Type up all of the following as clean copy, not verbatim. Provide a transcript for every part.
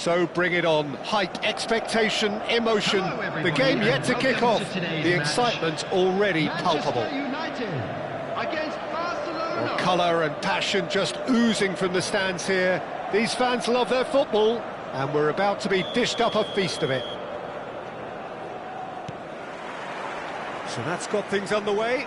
So bring it on. Hype, expectation, emotion. The game yet to kick off. The excitement already palpable. Well, colour and passion just oozing from the stands here. These fans love their football, and we're about to be dished up a feast of it. So that's got things underway.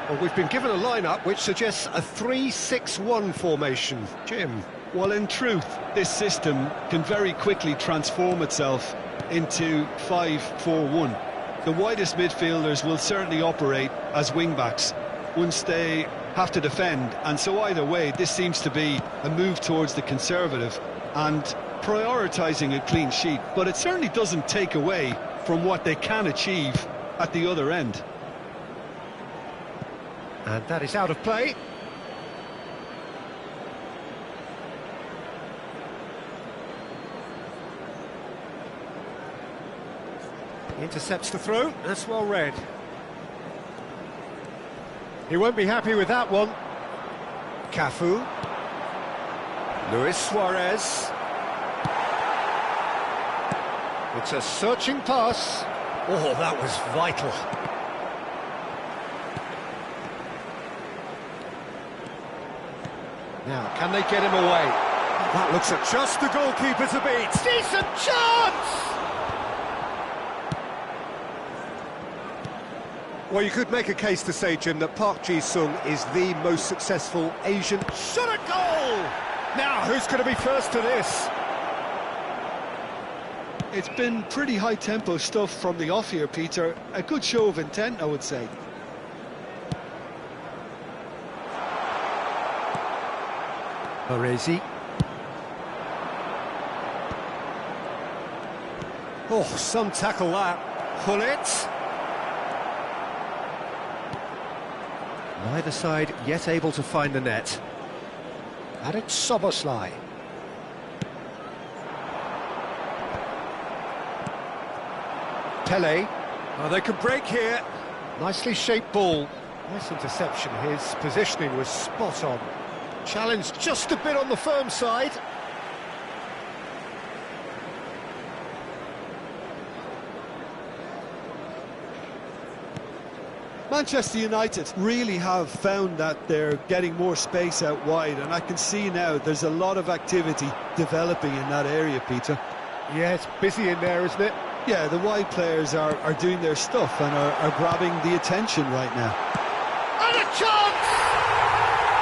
Well, we've been given a lineup which suggests a 3-6-1 formation. Jim? Well, in truth, this system can very quickly transform itself into 5-4-1. The widest midfielders will certainly operate as wing-backs once they have to defend, and so either way, this seems to be a move towards the conservative and prioritising a clean sheet, but it certainly doesn't take away from what they can achieve at the other end. And that is out of play. Intercepts the throw, that's well read. He won't be happy with that one. Cafu. Luis Suarez. It's a searching pass. Oh, that was vital. Now, can they get him away? That looks at just the goalkeeper to beat. Decent chance! Well, you could make a case to say, Jim, that Park Ji-sung is the most successful Asian. Shot a goal! Now, who's going to be first to this? It's been pretty high-tempo stuff from the off here, Peter. A good show of intent, I would say. Baresi. Oh, some tackle that. Hullet. Neither side yet able to find the net. And it's Soboslai. Pele. Oh, they could break here. Nicely shaped ball. Nice interception. His positioning was spot on. Challenge just a bit on the firm side. Manchester United really have found that they're getting more space out wide, and I can see now there's a lot of activity developing in that area, Peter. Yeah, it's busy in there, isn't it? Yeah, the wide players are doing their stuff and are grabbing the attention right now. And a chance!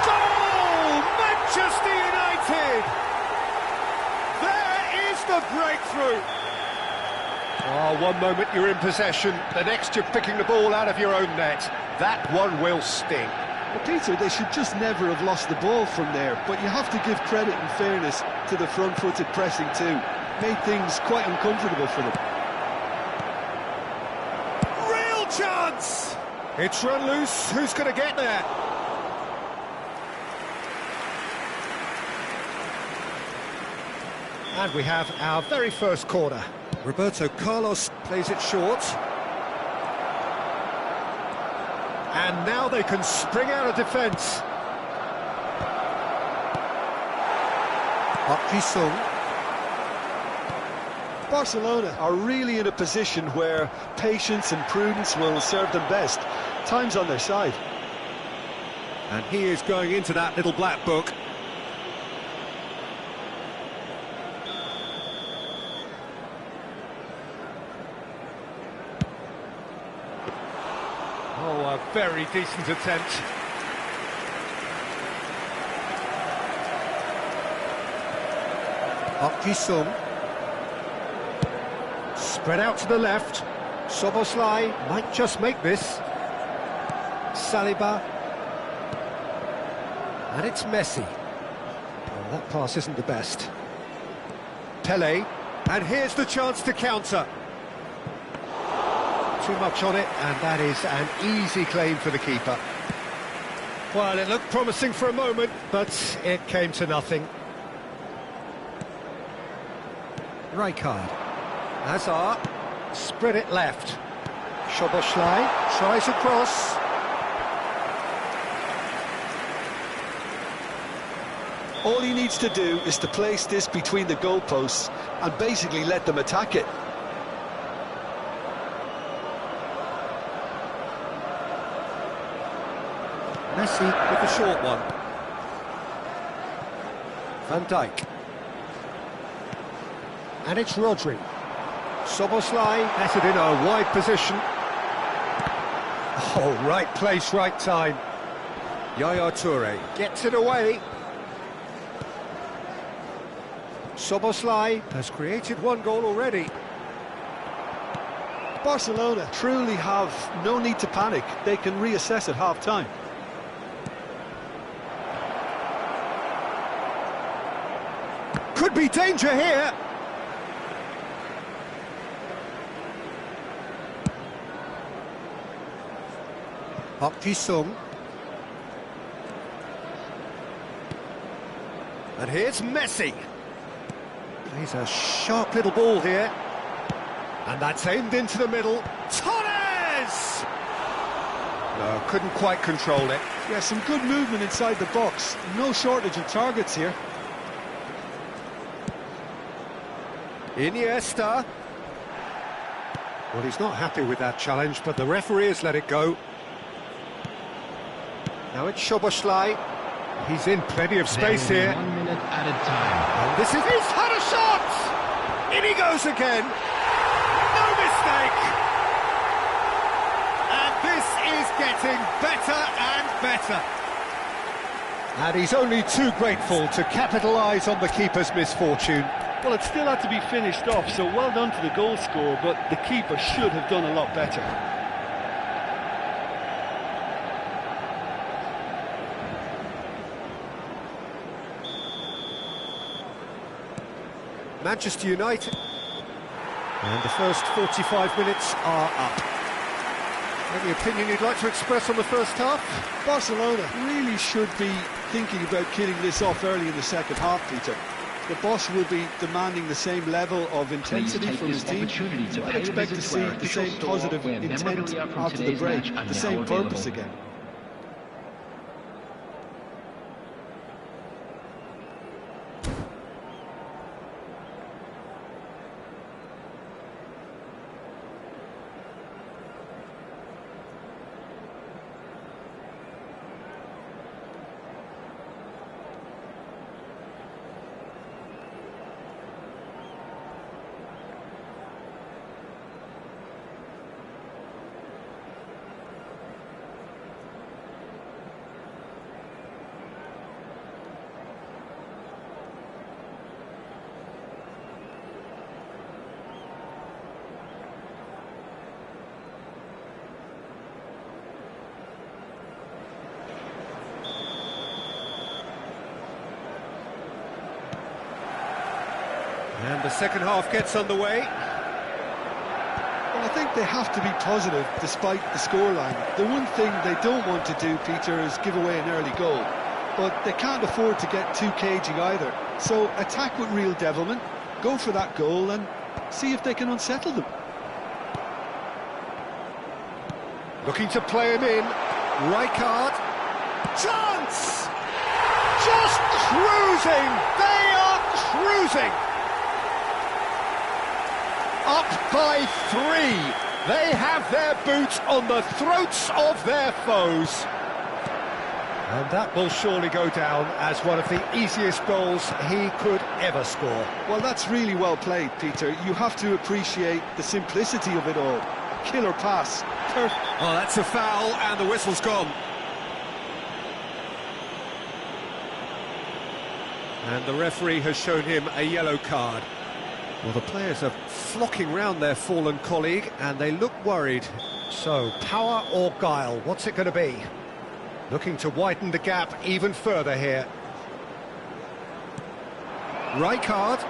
Goal! Manchester United! There is the breakthrough! Oh, one moment you're in possession, the next you're picking the ball out of your own net. That one will sting. Well, Peter, they should just never have lost the ball from there, but you have to give credit and fairness to the front-footed pressing too. Made things quite uncomfortable for them. Real chance! It's run loose, who's going to get there? And we have our very first corner. Roberto Carlos plays it short. And now they can spring out of defence. Park Ji-sung. Barcelona are really in a position where patience and prudence will serve them best. Time's on their side. And he is going into that little black book. Oh, a very decent attempt. Park Ji-sung. Spread out to the left. Soboslai might just make this. Saliba. And it's Messi. Oh, that pass isn't the best. Pele. And here's the chance to counter. Too much on it, and that is an easy claim for the keeper. Well, it looked promising for a moment, but it came to nothing. Rijkaard. Hazard. Spread it left. Szoboszlai tries across. All he needs to do is to place this between the goalposts and basically let them attack it. Messi with the short one. Van Dijk. And it's Rodri. Szoboszlai has it in a wide position. Oh, right place, right time. Yaya Toure gets it away. Szoboszlai has created one goal already. Barcelona truly have no need to panic. They can reassess at half-time. Could be danger here. Park Ji-sung. And here's Messi. Plays a sharp little ball here. And that's aimed into the middle. Torres! No, couldn't quite control it. Yeah, some good movement inside the box. No shortage of targets here. Iniesta. Well, he's not happy with that challenge, but the referee has let it go. Now it's Szoboszlai. He's in plenty of space here. 1 minute at a time. And this is his had a shot! In he goes again. No mistake. And this is getting better and better. And he's only too grateful to capitalise on the keeper's misfortune. Well, it still had to be finished off, so well done to the goal scorer, but the keeper should have done a lot better. Manchester United. And the first 45 minutes are up. Any opinion you'd like to express on the first half? Barcelona really should be thinking about killing this off early in the second half, Peter. The boss will be demanding the same level of intensity from his team. I'd expect to see the same positive intent after the break, the same purpose again. And the second half gets underway. Well, I think they have to be positive despite the scoreline. The one thing they don't want to do, Peter, is give away an early goal. But they can't afford to get too cagey either. So attack with real devilment, go for that goal and see if they can unsettle them. Looking to play him in. Rijkaard. Chance! Just cruising! They are cruising! Up by 3. They have their boots on the throats of their foes. And that will surely go down as one of the easiest goals he could ever score. Well, that's really well played, Peter. You have to appreciate the simplicity of it all. Killer pass. Perfect. Oh, that's a foul, and the whistle's gone. And the referee has shown him a yellow card. Well, the players are flocking round their fallen colleague, and they look worried. So, power or guile, what's it going to be? Looking to widen the gap even further here. Rijkaard.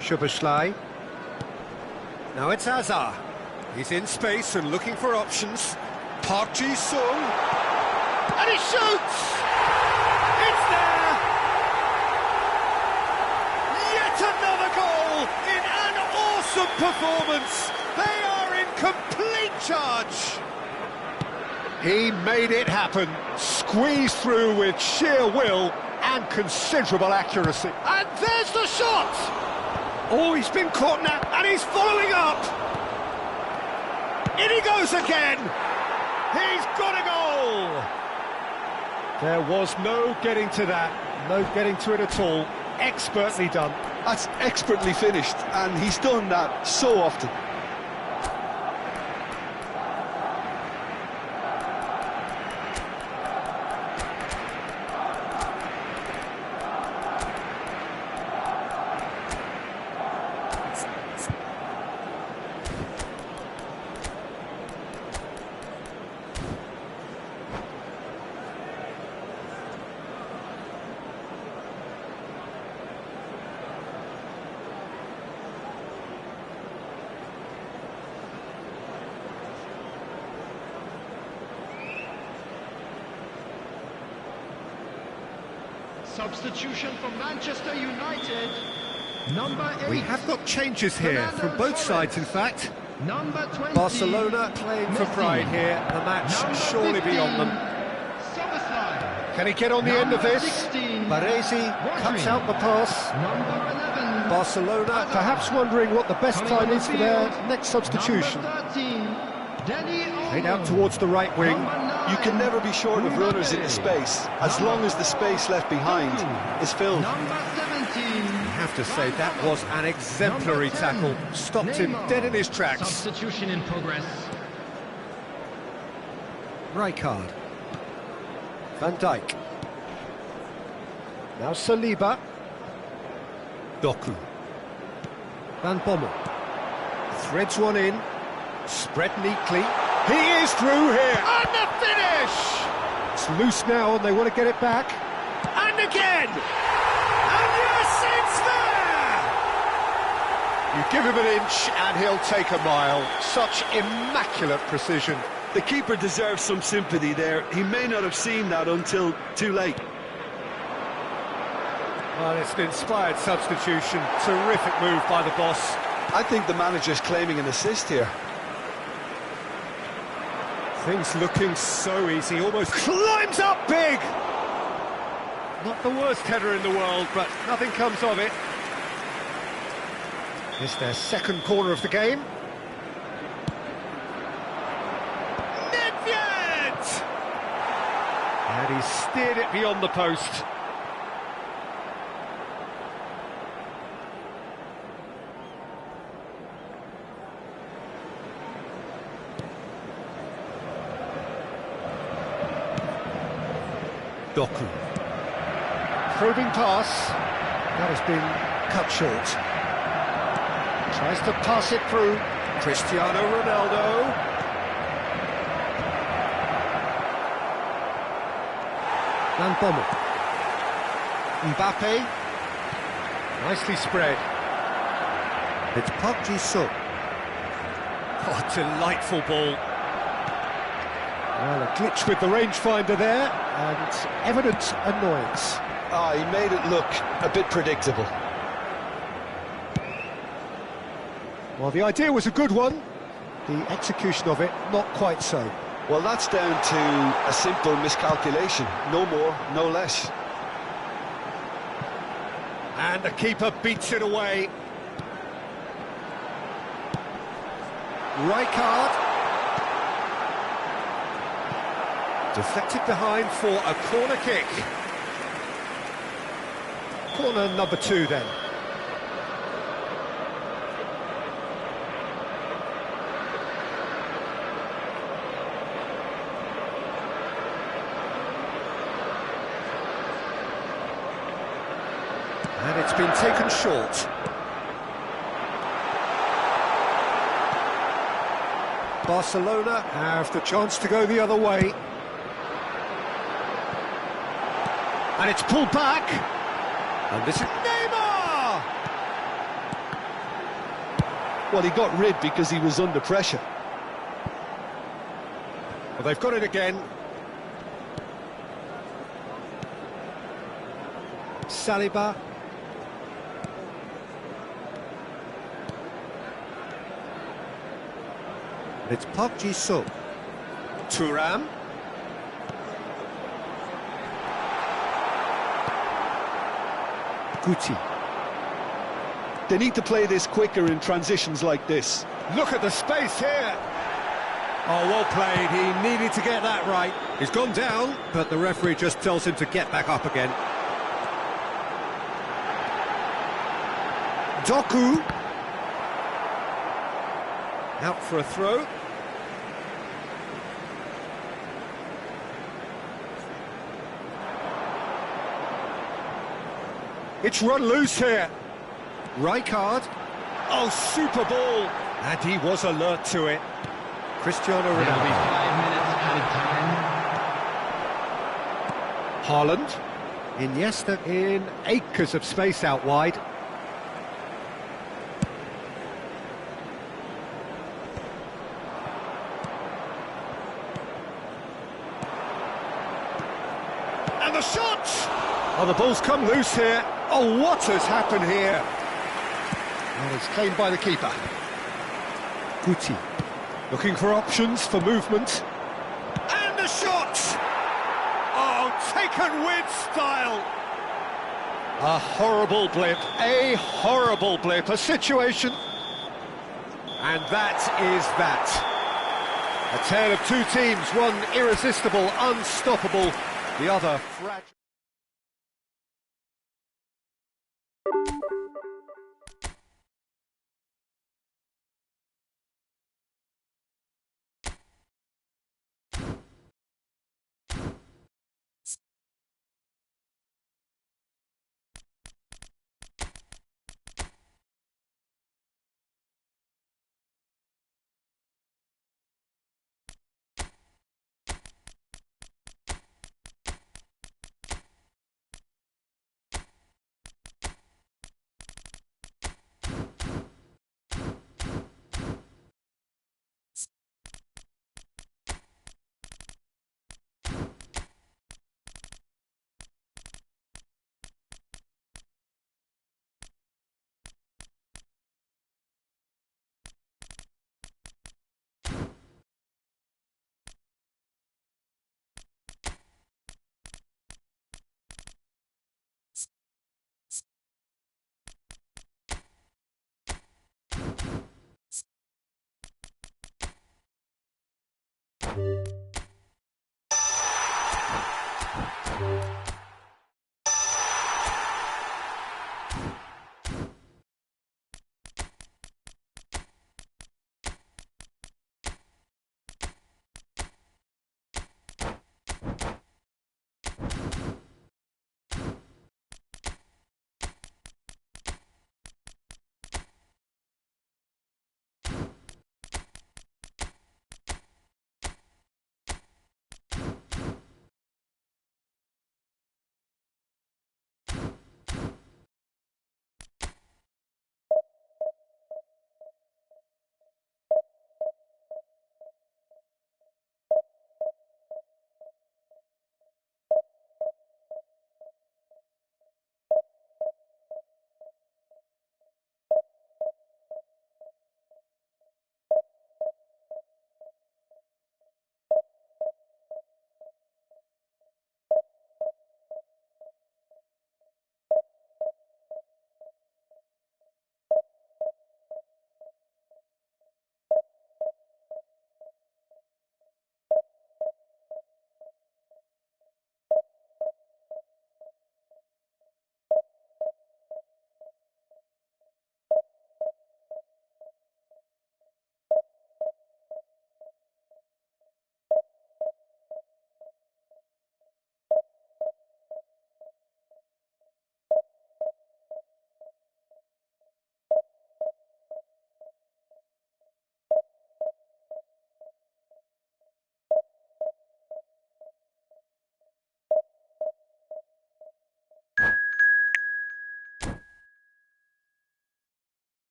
Szoboszlai. Now it's Hazard. He's in space and looking for options. Park Ji-sung. And he shoots! It's there! performance. They are in complete charge. He made it happen, squeezed through with sheer will and considerable accuracy. And there's the shot! Oh, he's been caught now, and he's following up! In he goes again! He's got a goal! There was no getting to that, no getting to it at all. Expertly done. That's expertly finished, and he's done that so often. Substitution for Manchester United, number 8. We have got changes here from both sides, in fact. Number 20. Barcelona playing for pride here. The match surely beyond them. Can he get on the end of this? 16, Baresi cuts out the pass. Number 11. Barcelona perhaps wondering what the best time is for their next substitution. Number 13, Played out towards the right wing. You can never be short of runners into space, as long as the space left behind is filled. Number 17. I have to say, that was an exemplary tackle. Stopped him dead in his tracks. Substitution in progress. Rijkaard. Van Dijk. Now Saliba. Doku. Van Bommel. Threads one in. Spread neatly. He is through here. And the finish! It's loose now and they want to get it back. And again! And yes, it's there! You give him an inch and he'll take a mile. Such immaculate precision. The keeper deserves some sympathy there. He may not have seen that until too late. Well, it's an inspired substitution. Terrific move by the boss. I think the manager's claiming an assist here. Things looking so easy, almost climbs up big! Not the worst header in the world, but nothing comes of it. It's their second corner of the game. Nedved! And he steered it beyond the post. Doku. Probing pass. That has been cut short. Tries to pass it through. Cristiano Ronaldo. Van Bommel. Mbappe. Nicely spread. It's Park Ji-sung. Oh, delightful ball. Well, a glitch with the rangefinder there, and evident annoyance. He made it look a bit predictable. Well, the idea was a good one. The execution of it, not quite so. Well, that's down to a simple miscalculation. No more, no less. And the keeper beats it away. Rijkaard. Deflected behind for a corner kick. Corner number 2 then. And it's been taken short. Barcelona have the chance to go the other way. And it's pulled back. And this is Neymar! Well, he got rid because he was under pressure. Well, they've got it again. Saliba. It's Park Ji-soo. Thuram. Guti. They need to play this quicker in transitions like this. Look at the space here. Oh, well played. He needed to get that right. He's gone down, but the referee just tells him to get back up again. Doku. Out for a throw. It's run loose here. Rijkaard. Oh, super ball. And he was alert to it. Cristiano There'll be Ronaldo. 5 minutes added time. Haaland. Iniesta in acres of space out wide. And the shot! Oh, the ball's come loose here. Oh, what has happened here? Well, it's claimed by the keeper. Guti. Looking for options for movement. And the shot! Oh, taken with style. A horrible blip, a situation. And that is that. A tale of two teams, one irresistible, unstoppable, the other fragile.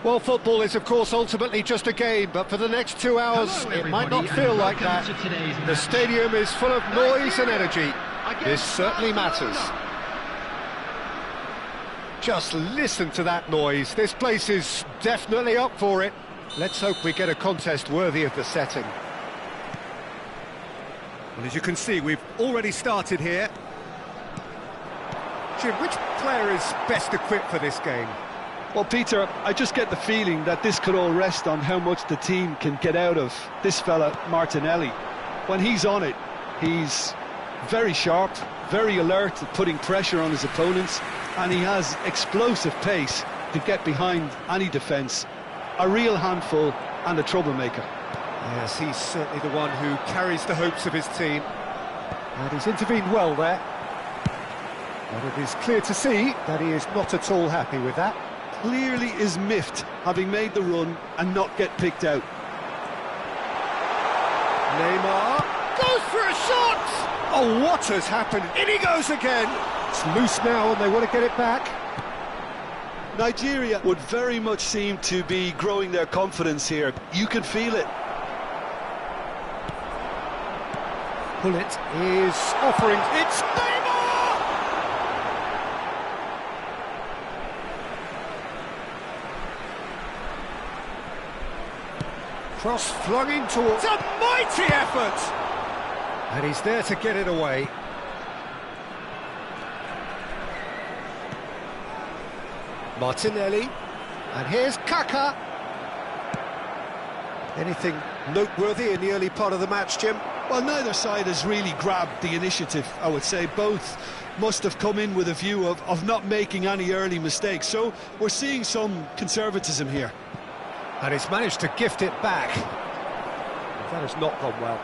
Well, football is, of course, ultimately just a game, but for the next 2 hours, it might not feel like that. The stadium is full of noise and energy. This certainly matters. Just listen to that noise. This place is definitely up for it. Let's hope we get a contest worthy of the setting. Well, as you can see, we've already started here. Jim, which player is best equipped for this game? Well, Peter, I just get the feeling that this could all rest on how much the team can get out of this fella, Martinelli. When he's on it, he's very sharp, very alert at putting pressure on his opponents, and he has explosive pace to get behind any defence. A real handful and a troublemaker. Yes, he's certainly the one who carries the hopes of his team. And he's intervened well there. But it is clear to see that he is not at all happy with that. Clearly is miffed, having made the run and not get picked out. Neymar goes for a shot! Oh, what has happened? In he goes again! It's loose now and they want to get it back. Nigeria would very much seem to be growing their confidence here. You can feel it. Bullet is offering. It's Neymar! Cross flung in towards. A mighty effort! And he's there to get it away. Martinelli. And here's Kaka. Anything noteworthy in the early part of the match, Jim? Well, neither side has really grabbed the initiative, I would say. Both must have come in with a view of not making any early mistakes. So we're seeing some conservatism here. And he's managed to gift it back. That has not gone well.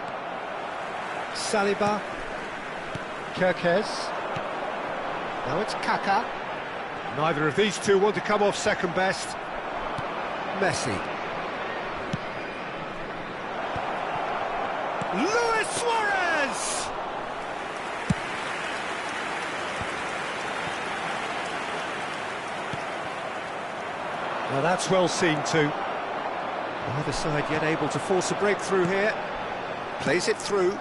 Saliba. Kirkez. Now it's Kaka. Neither of these two want to come off second best. Messi. Luis Suarez! Well, that's well seen too. Neither side yet able to force a breakthrough here. Plays it through.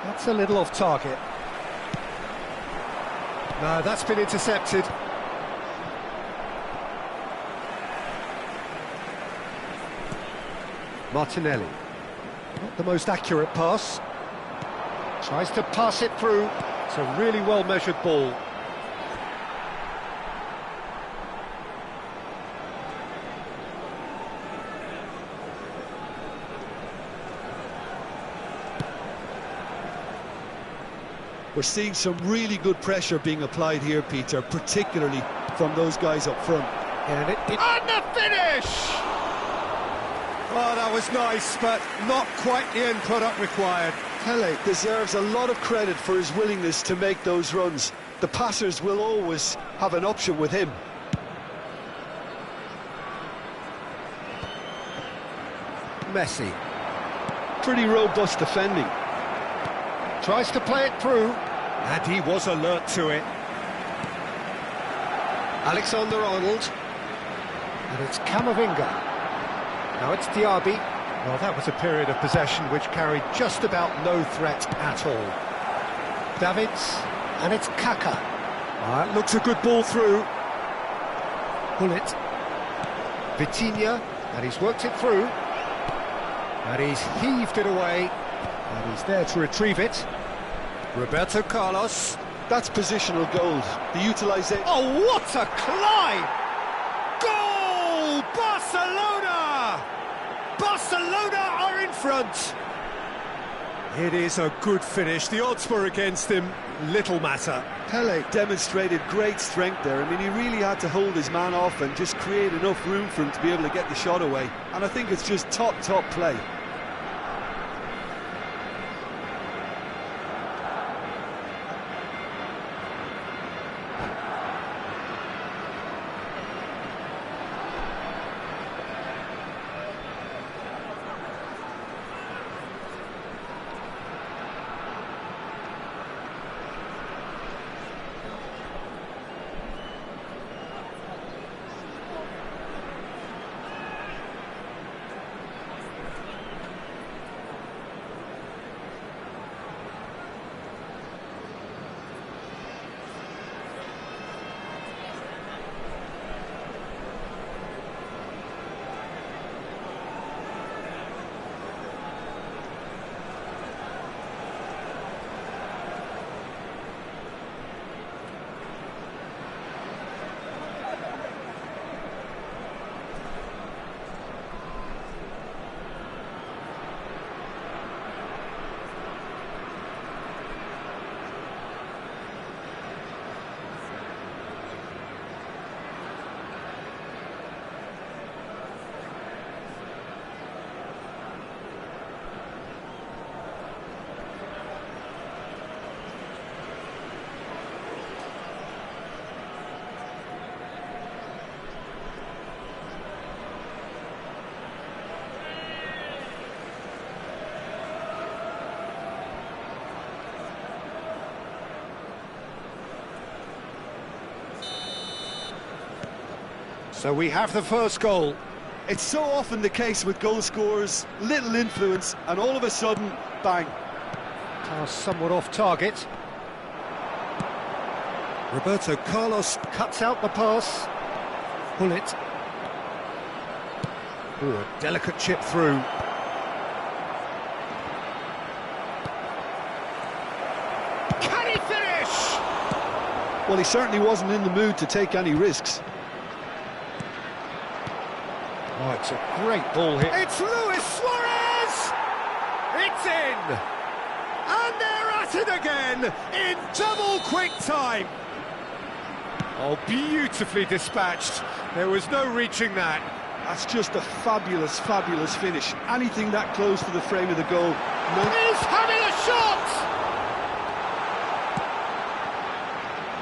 That's a little off target. No, that's been intercepted. Martinelli. Not the most accurate pass. Tries to pass it through. It's a really well-measured ball. We're seeing some really good pressure being applied here, Peter, particularly from those guys up front. And the finish! Oh, that was nice, but not quite the end product required. Pele deserves a lot of credit for his willingness to make those runs. The passers will always have an option with him. Messi. Pretty robust defending. Tries to play it through, and he was alert to it. Alexander-Arnold. And it's Camavinga. Now it's Diaby. Well, that was a period of possession which carried just about no threat at all. Davids, and it's Kaka. Looks a good ball through. Bullet. Vitinha, and he's worked it through. And he's heaved it away. And he's there to retrieve it. Roberto Carlos. That's positional gold. The utilisation. Oh, what a climb! Goal! Barcelona! Barcelona are in front. It is a good finish. The odds were against him. Little matter. Pele demonstrated great strength there. I mean, he really had to hold his man off and just create enough room for him to be able to get the shot away. And I think it's just top play. So we have the first goal. It's so often the case with goal scorers, little influence, and all of a sudden, bang. Pass somewhat off target. Roberto Carlos cuts out the pass. Pull it. Ooh, a delicate chip through. Can he finish? Well, he certainly wasn't in the mood to take any risks. Oh, it's a great ball here. It's Luis Suarez! It's in! And they're at it again in double quick time. Oh, beautifully dispatched. There was no reaching that. That's just a fabulous, fabulous finish. Anything that close to the frame of the goal. He's having a shot!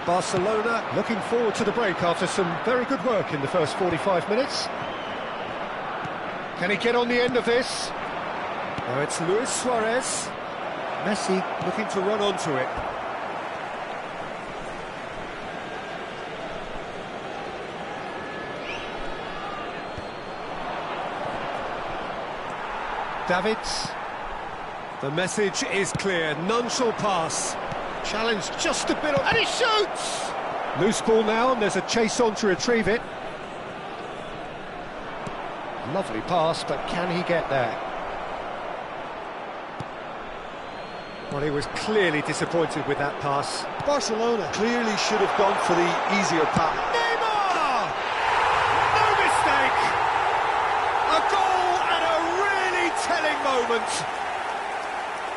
Barcelona looking forward to the break after some very good work in the first 45 minutes. Can he get on the end of this? Oh, it's Luis Suarez. Messi looking to run onto it. Davids. The message is clear. None shall pass. Challenge just a bit of... And he shoots! Loose ball now, and there's a chase on to retrieve it. Lovely pass, but can he get there? Well, he was clearly disappointed with that pass. Barcelona clearly should have gone for the easier path. Neymar! No mistake! A goal at a really telling moment.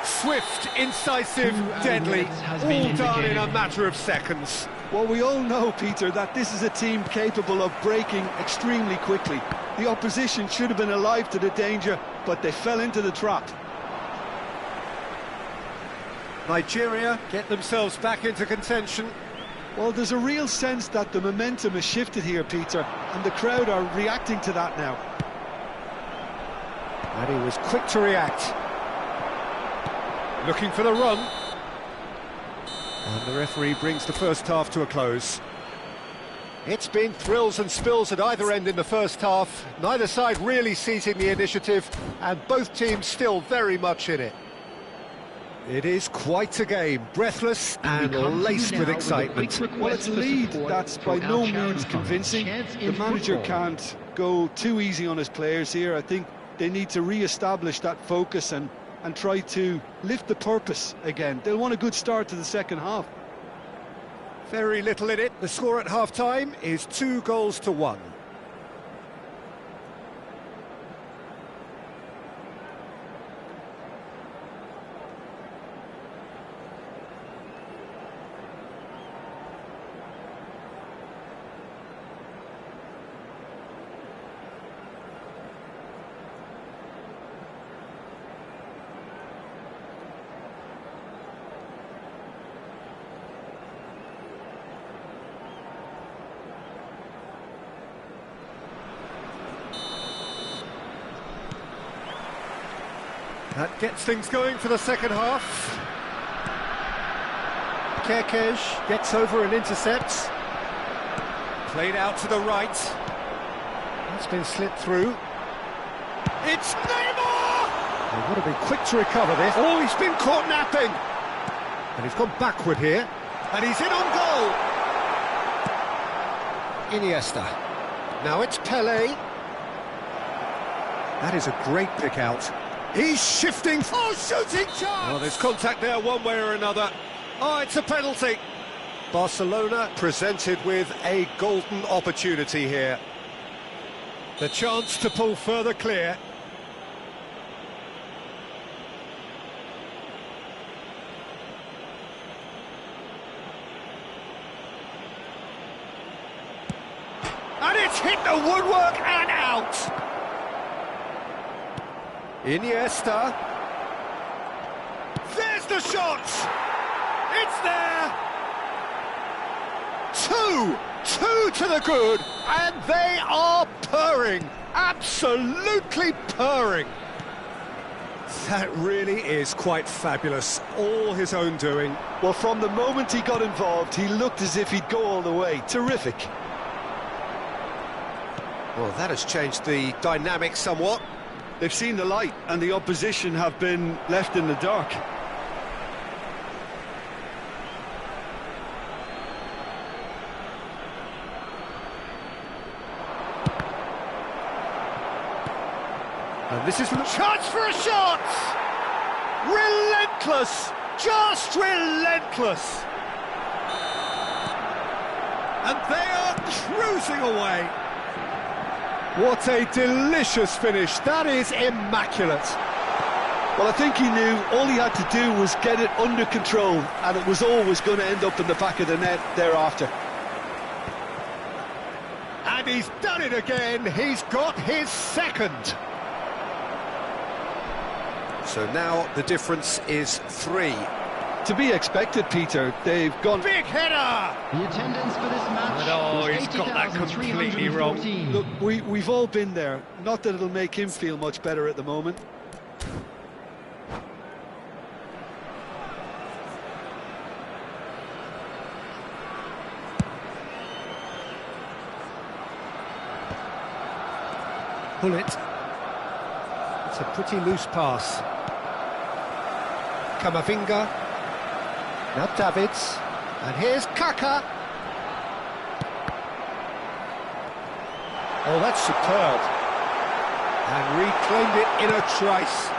Swift, incisive, deadly, all done in a matter of seconds. Well, we all know, Peter, that this is a team capable of breaking extremely quickly. The opposition should have been alive to the danger, but they fell into the trap. Nigeria get themselves back into contention. Well, there's a real sense that the momentum has shifted here, Peter, and the crowd are reacting to that now. And he was quick to react. Looking for the run. And the referee brings the first half to a close. It's been thrills and spills at either end in the first half. Neither side really seizing the initiative, and both teams still very much in it. It is quite a game, breathless and laced with excitement. Well, it's a lead that's by no means convincing. The manager can't go too easy on his players here. I think they need to re-establish that focus and try to lift the purpose again. They'll want a good start to the second half. Very little in it. The score at half-time is 2-1. That gets things going for the second half. Kerkez gets over and intercepts. Played out to the right. That's been slipped through. It's Neymar! They've got to be quick to recover this. Oh, he's been caught napping! And he's gone backward here. And he's in on goal! Iniesta. Now it's Pelé. That is a great pick out. He's shifting. Oh, shooting chance! Oh, there's contact there one way or another. Oh, it's a penalty. Barcelona presented with a golden opportunity here. The chance to pull further clear. And it's hit the woodwork and out. Iniesta. There's the shot! It's there! Two to the good, and they are purring, absolutely purring. That really is quite fabulous, all his own doing. Well, from the moment he got involved, he looked as if he'd go all the way. Terrific. Well, that has changed the dynamic somewhat. They've seen the light, and the opposition have been left in the dark. And this is a chance for a shot! Relentless! Just relentless! And they are cruising away. What a delicious finish. That is immaculate. Well, I think he knew all he had to do was get it under control, and it was always going to end up in the back of the net thereafter. And he's done it again. He's got his second. So now the difference is 3. To be expected, Peter. They've gone... Big header! The attendance for this match. Oh, he's got that completely wrong. Look, we've all been there. Not that it'll make him feel much better at the moment. Pull it. It's a pretty loose pass. Camavinga. Now Davids. And here's Kaka. Oh, that's superb. And reclaimed it in a trice.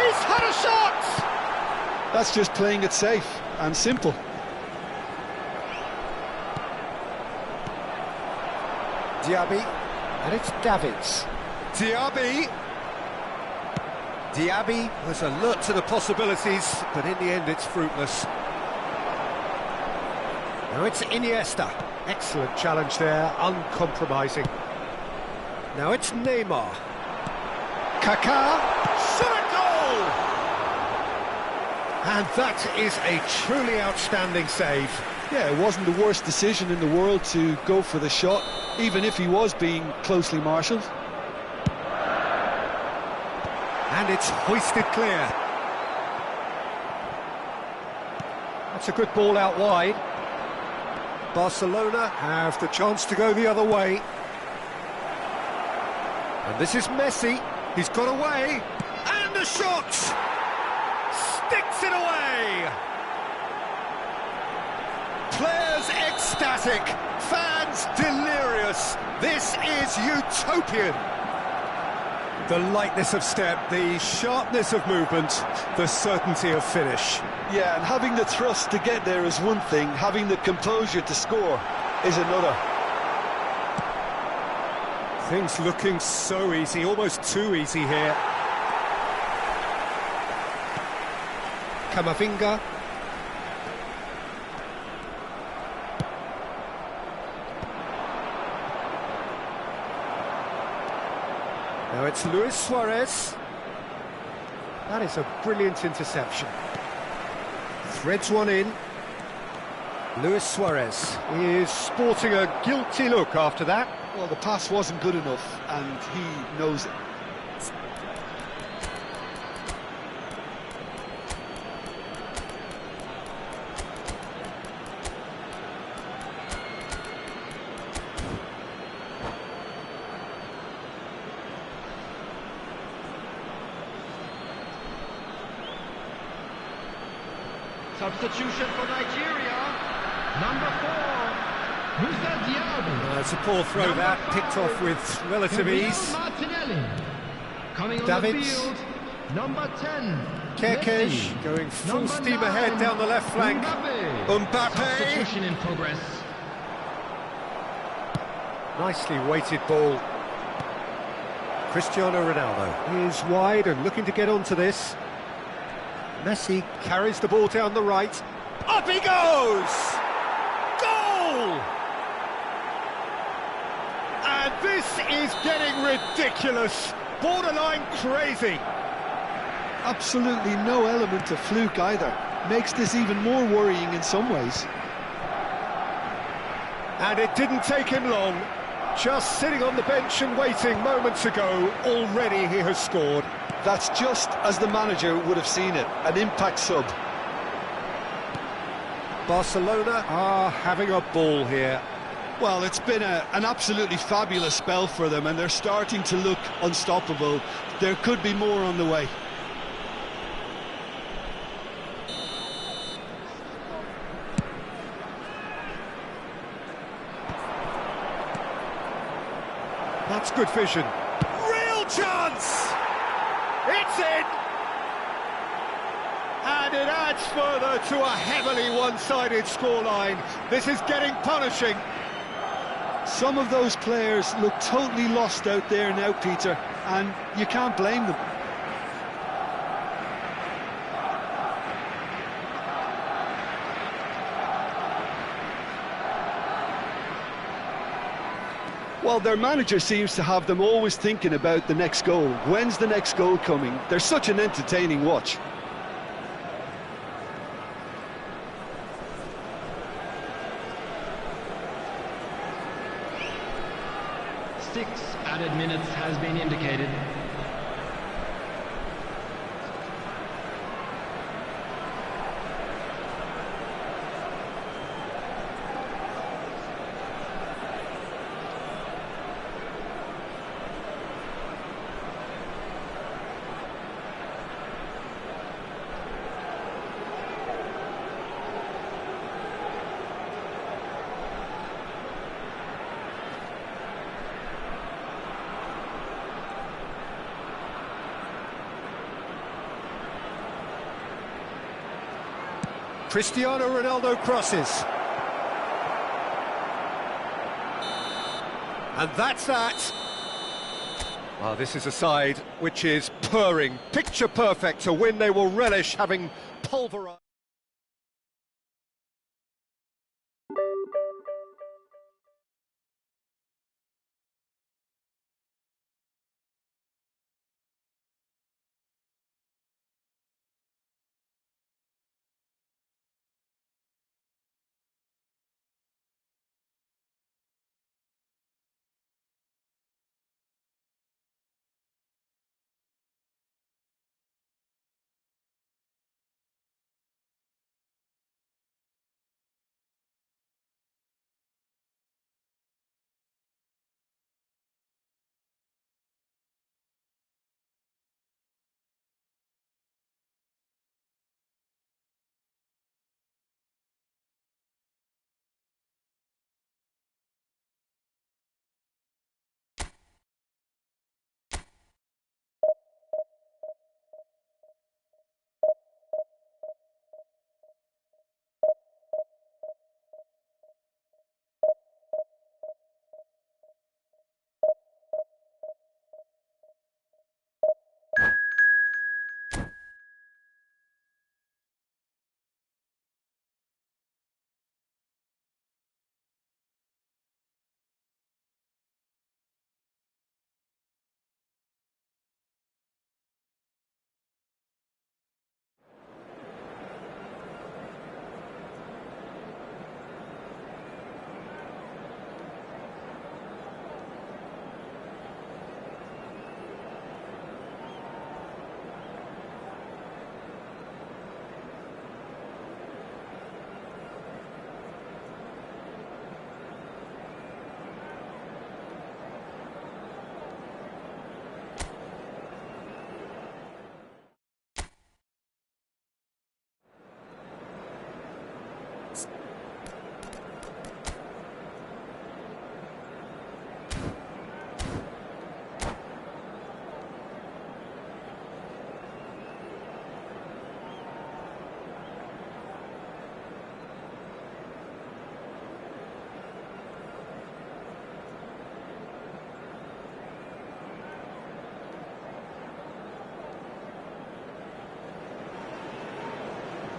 He's had a shot! That's just playing it safe and simple. Diaby. And it's Davids. Diaby. Diaby was alert to the possibilities, but in the end it's fruitless. Now it's Iniesta. Excellent challenge there, uncompromising. Now it's Neymar. Kaká. Shot a goal! And that is a truly outstanding save. Yeah, it wasn't the worst decision in the world to go for the shot, even if he was being closely marshalled. And it's hoisted clear. That's a good ball out wide. Barcelona have the chance to go the other way. And this is Messi. He's got away. And a shot! Sticks it away! Players ecstatic. Fans delirious. This is utopian. The lightness of step, the sharpness of movement, the certainty of finish. Yeah, and having the thrust to get there is one thing, having the composure to score is another. Things looking so easy, almost too easy here. Camavinga. Now it's Luis Suarez. That is a brilliant interception. Threads one in. Luis Suarez is sporting a guilty look after that. Well, the pass wasn't good enough, and he knows it. Substitution for Nigeria. Number 4, Musa Diaby. It's a poor throw that, picked off with relative ease. Martinelli. Coming on Davids. the field, number 10. Kekej Messi. going full Number steam 9, ahead down the left flank. Mbappe. Substitution in progress. Nicely weighted ball. Cristiano Ronaldo is wide and looking to get onto this. Messi carries the ball down the right. Up he goes! Goal! And this is getting ridiculous. Borderline crazy. Absolutely no element of fluke either. Makes this even more worrying in some ways. And it didn't take him long. Just sitting on the bench and waiting moments ago, already he has scored. That's just as the manager would have seen it, an impact sub. Barcelona are having a ball here. Well, it's been an absolutely fabulous spell for them, and they're starting to look unstoppable. There could be more on the way. That's good vision. Real chance! It's in! And it adds further to a heavily one-sided scoreline. This is getting punishing. Some of those players look totally lost out there now, Peter, and you can't blame them. Well, their manager seems to have them always thinking about the next goal. When's the next goal coming? They're such an entertaining watch. Six added minutes has been indicated. Cristiano Ronaldo crosses. And that's that. Well, this is a side which is purring, picture perfect, a win they will relish, having pulverised.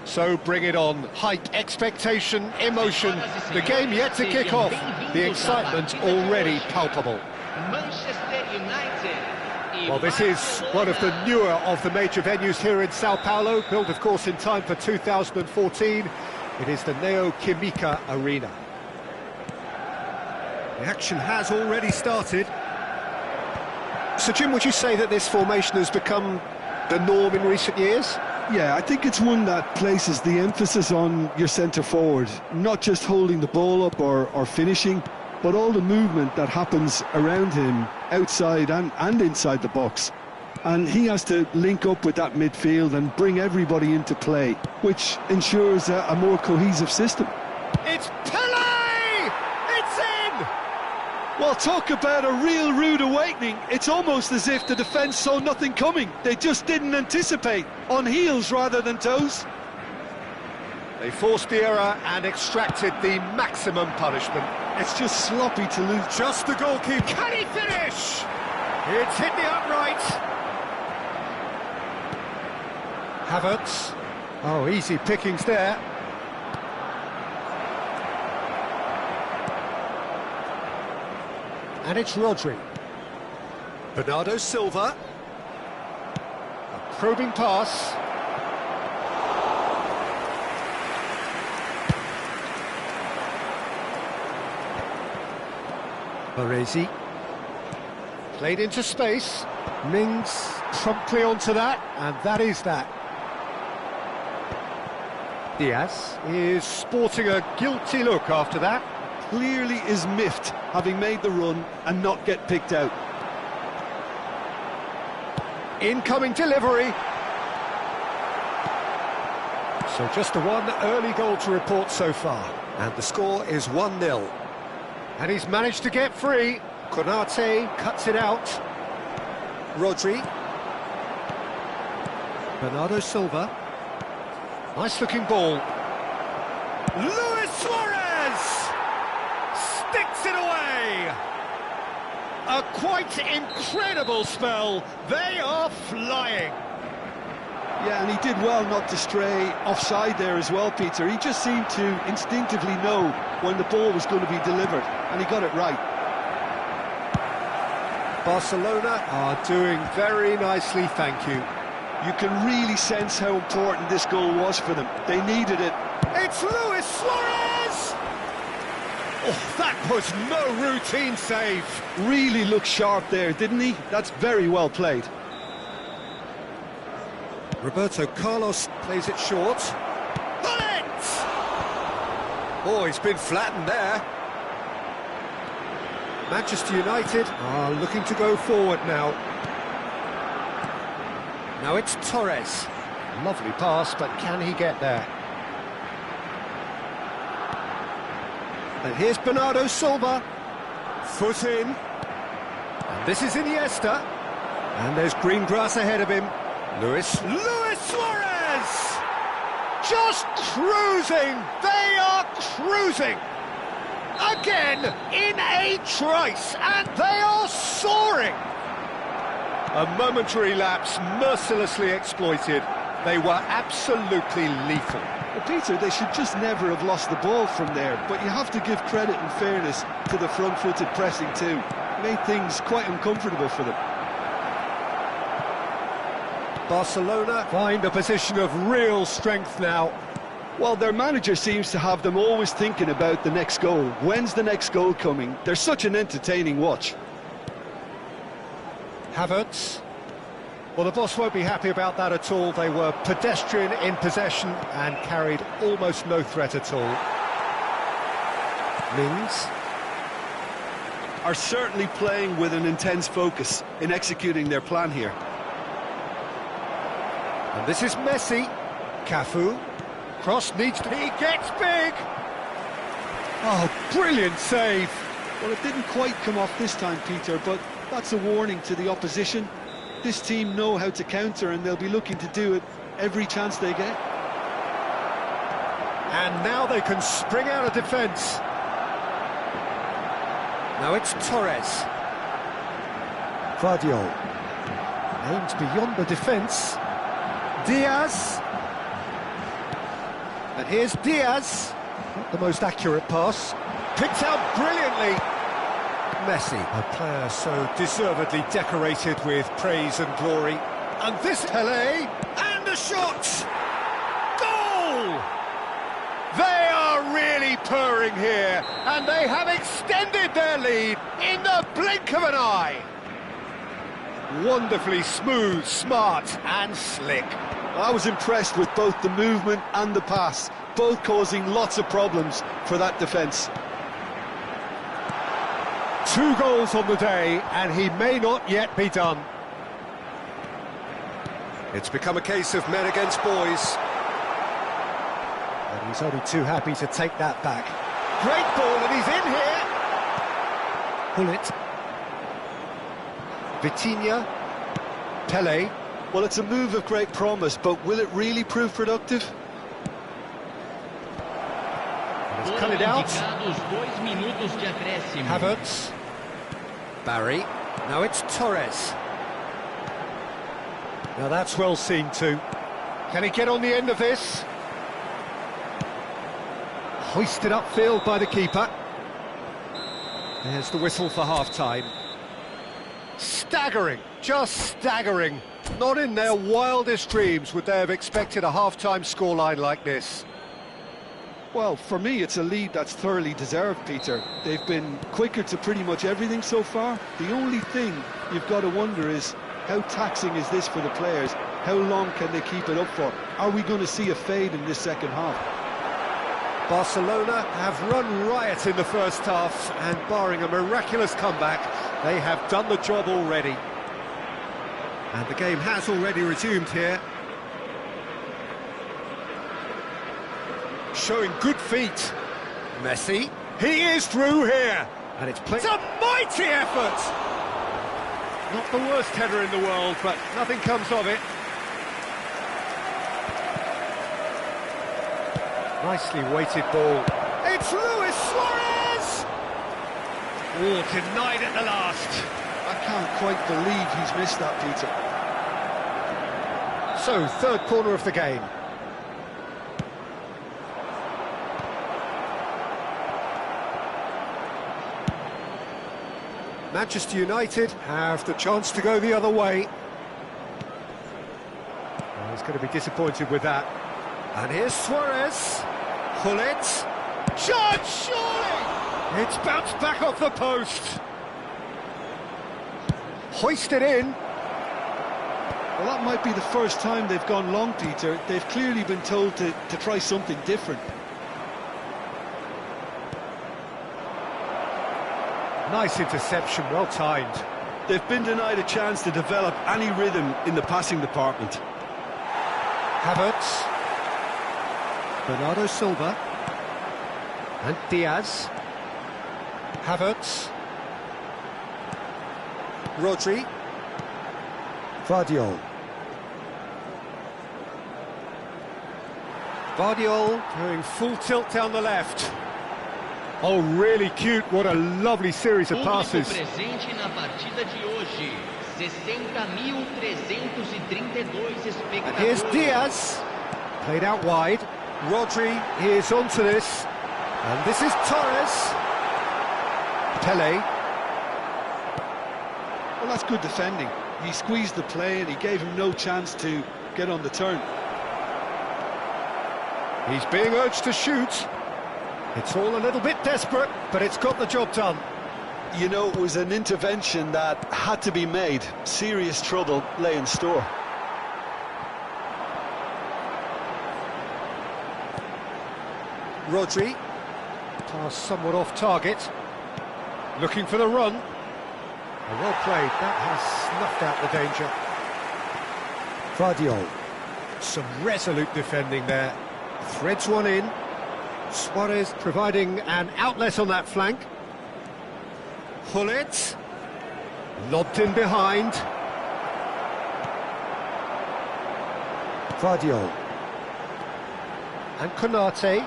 So bring it on. Hype, expectation, emotion. The game yet to kick off. The excitement already palpable. Manchester United. Well, this is one of the newer of the major venues here in Sao Paulo, built, of course, in time for 2014. It is the Neo Química Arena. The action has already started. So, Jim, would you say that this formation has become the norm in recent years? Yeah, I think it's one that places the emphasis on your centre-forward, not just holding the ball up or finishing, but all the movement that happens around him, outside and inside the box. And he has to link up with that midfield and bring everybody into play, which ensures a more cohesive system. It's Pele! It's in! Well, talk about a real rude awakening. It's almost as if the defence saw nothing coming. They just didn't anticipate, on heels rather than toes. They forced the error and extracted the maximum punishment. It's just sloppy to lose. Just the goalkeeper. Can he finish? It's hit the upright. Havertz. Oh, easy pickings there. And it's Rodri. Bernardo Silva. A probing pass. Baresi. Played into space. Mings promptly onto that, and that is that. Diaz is sporting a guilty look after that. Clearly is miffed, having made the run and not get picked out. Incoming delivery. So just the one early goal to report so far. And the score is 1-0. And he's managed to get free. Konate cuts it out. Rodri. Bernardo Silva. Nice looking ball. Luis Suarez sticks it away. A quite incredible spell. They are flying. Yeah, and he did well not to stray offside there as well, Peter. He just seemed to instinctively know when the ball was going to be delivered, and he got it right. Barcelona are doing very nicely, thank you. You can really sense how important this goal was for them. They needed it. It's Luis Suarez! Oh, that was no routine save. Really looked sharp there, didn't he? That's very well played. Roberto Carlos plays it short. Bullet! Oh, he's been flattened there. Manchester United are looking to go forward now. Now it's Torres. Lovely pass, but can he get there? And here's Bernardo Silva. Foot in. And this is Iniesta. And there's green grass ahead of him. Luis Suarez! Just cruising! They are cruising! Again, in a trice, and they are soaring! A momentary lapse mercilessly exploited. They were absolutely lethal. Well, Peter, they should just never have lost the ball from there, but you have to give credit and fairness to the front-footed pressing too. Made things quite uncomfortable for them. Barcelona find a position of real strength now. Well, their manager seems to have them always thinking about the next goal. When's the next goal coming? They're such an entertaining watch. Havertz. Well, the boss won't be happy about that at all. They were pedestrian in possession and carried almost no threat at all. Mings are certainly playing with an intense focus in executing their plan here. And this is Messi. Cafu. Cross needs to... He gets big! Oh, brilliant save! Well, it didn't quite come off this time, Peter, but that's a warning to the opposition. This team know how to counter, and they'll be looking to do it every chance they get. And now they can spring out of defence. Now it's Torres. Vardiol. Aims beyond the defence. Diaz. And here's Diaz. Not the most accurate pass. Picked out brilliantly. Messi, a player so deservedly decorated with praise and glory. And this Pele, and a shot! Goal! They are really purring here, and they have extended their lead in the blink of an eye. Wonderfully smooth, smart and slick. I was impressed with both the movement and the pass, both causing lots of problems for that defence. 2 goals on the day, and he may not yet be done. It's become a case of men against boys. And he's only too happy to take that back. Great ball, and he's in here! Pull it. Vitinha. Pele. Well, it's a move of great promise, but will it really prove productive? He's cut it out. 2 minutos de acréscimo. Havertz. Barry. Now it's Torres. Now that's well seen too. Can he get on the end of this? Hoisted upfield by the keeper. There's the whistle for half-time. Staggering, just staggering. Not in their wildest dreams would they have expected a half-time scoreline like this. Well, for me, it's a lead that's thoroughly deserved, Peter. They've been quicker to pretty much everything so far. The only thing you've got to wonder is, how taxing is this for the players? How long can they keep it up for? Are we going to see a fade in this second half? Barcelona have run riot in the first half, and barring a miraculous comeback, they have done the job already. And the game has already resumed here. Showing good feet. Messi. He is through here. And it's played. It's a mighty effort! Not the worst header in the world, but nothing comes of it. Nicely weighted ball. It's Luis Suarez! Oh, denied at the last. I can't quite believe he's missed that, Peter. So, third corner of the game. Manchester United have the chance to go the other way. Well, he's going to be disappointed with that. And here's Suarez. Pull it. Shot, surely! It's bounced back off the post. Hoisted in. Well, that might be the first time they've gone long, Peter. They've clearly been told to try something different. Nice interception, well timed. They've been denied a chance to develop any rhythm in the passing department. Havertz. Bernardo Silva. And Diaz. Havertz. Rodri. Vardiol. Vardiol going full tilt down the left. Oh, really cute. What a lovely series of passes. Presente na partida de hoje. 60.332 espectadores. And here's Diaz. Played out wide. Rodri is onto this. And this is Torres. Pele. Well, that's good defending. He squeezed the play and he gave him no chance to get on the turn. He's being urged to shoot. It's all a little bit desperate, but it's got the job done. You know, it was an intervention that had to be made. Serious trouble lay in store. Rodri. Pass somewhat off target. Looking for the run. Well played. That has snuffed out the danger. Vardiol. Some resolute defending there. Threads one in. Suarez providing an outlet on that flank. Hullet. Lobbed in behind. Vardiol. And Konate.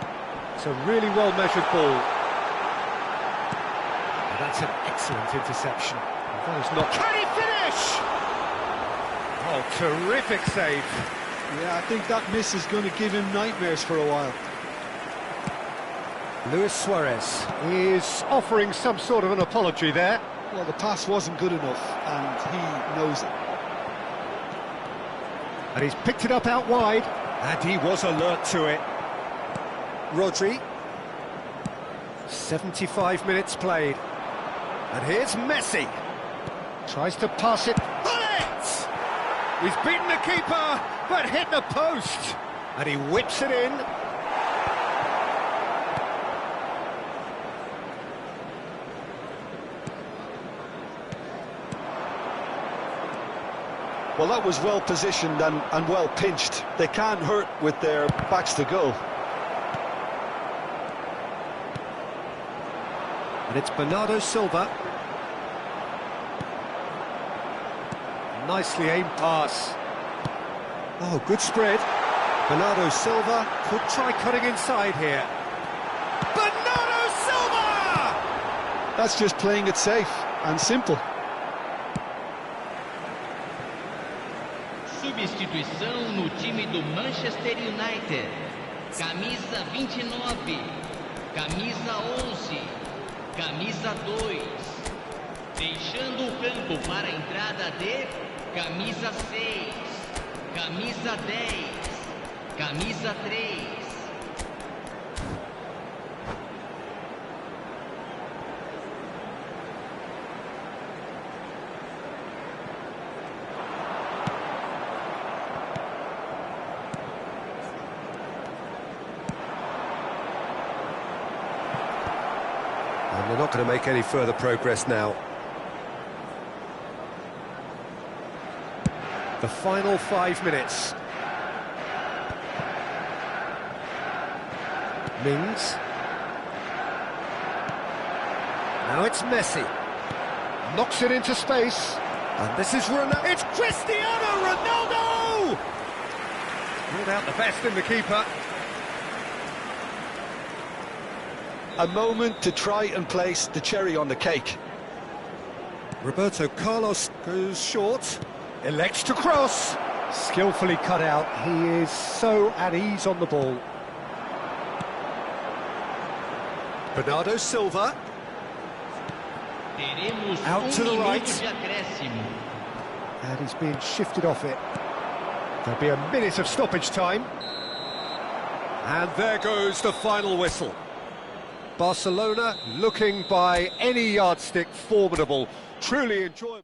It's a really well-measured ball. And that's an excellent interception. That is not... Can he finish? Oh, terrific save. Yeah, I think that miss is going to give him nightmares for a while. Luis Suarez is offering some sort of an apology there. Well, the pass wasn't good enough, and he knows it. And he's picked it up out wide, and he was alert to it. Rodri. 75 minutes played. And here's Messi. Tries to pass it. Bullet! He's beaten the keeper, but hit the post. And he whips it in. Well, that was well positioned and well pinched. They can't hurt with their backs to goal. And it's Bernardo Silva. Nicely aimed pass. Oh, good spread. Bernardo Silva could try cutting inside here. Bernardo Silva! That's just playing it safe and simple. Substituição no time do Manchester United. Camisa 29, camisa 11, camisa 2. Deixando o campo para a entrada de camisa 6, camisa 10, camisa 3. And they're not going to make any further progress now. The final 5 minutes. Mings. Now it's Messi. Knocks it into space. And this is Ronaldo. It's Cristiano Ronaldo! Ruled out the best in the keeper. A moment to try and place the cherry on the cake. Roberto Carlos goes short. Elects to cross. Skillfully cut out. He is so at ease on the ball. Bernardo Silva. Teremos Out to the minuto right. de acréscimo. And he's being shifted off it. There'll be a minute of stoppage time. And there goes the final whistle. Barcelona looking by any yardstick formidable. Truly enjoyable.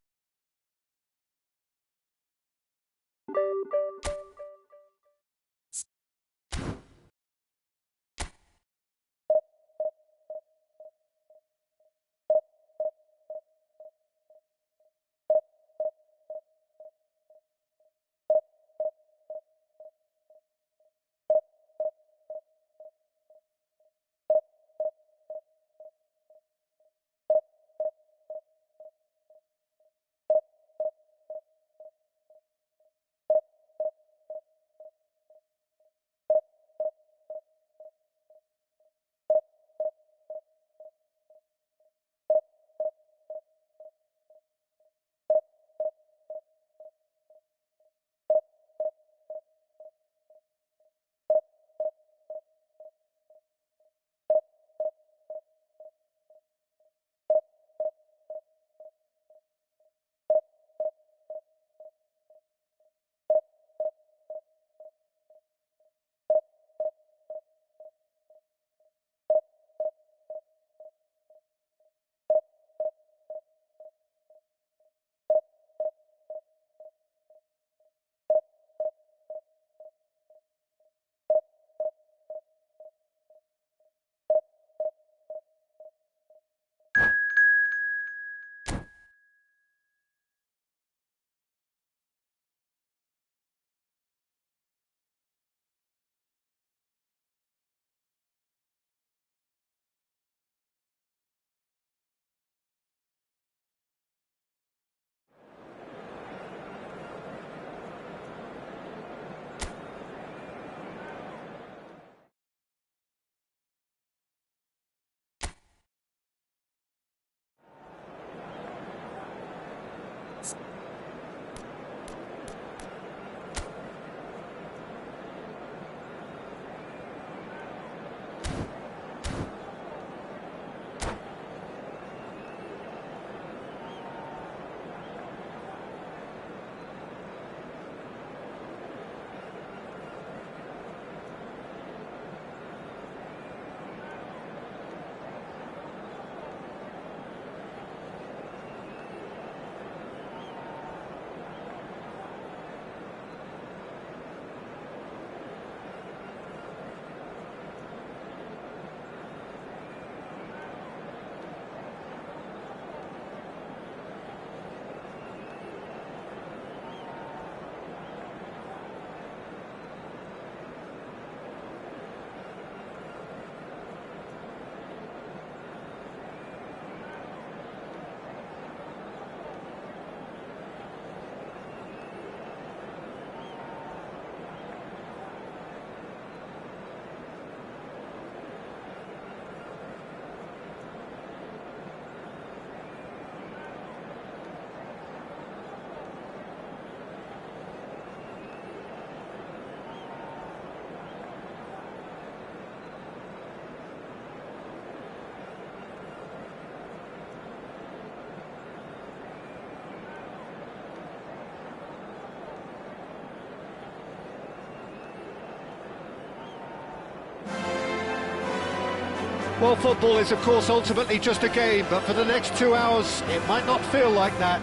Well, football is, of course, ultimately just a game, but for the next 2 hours, it might not feel like that.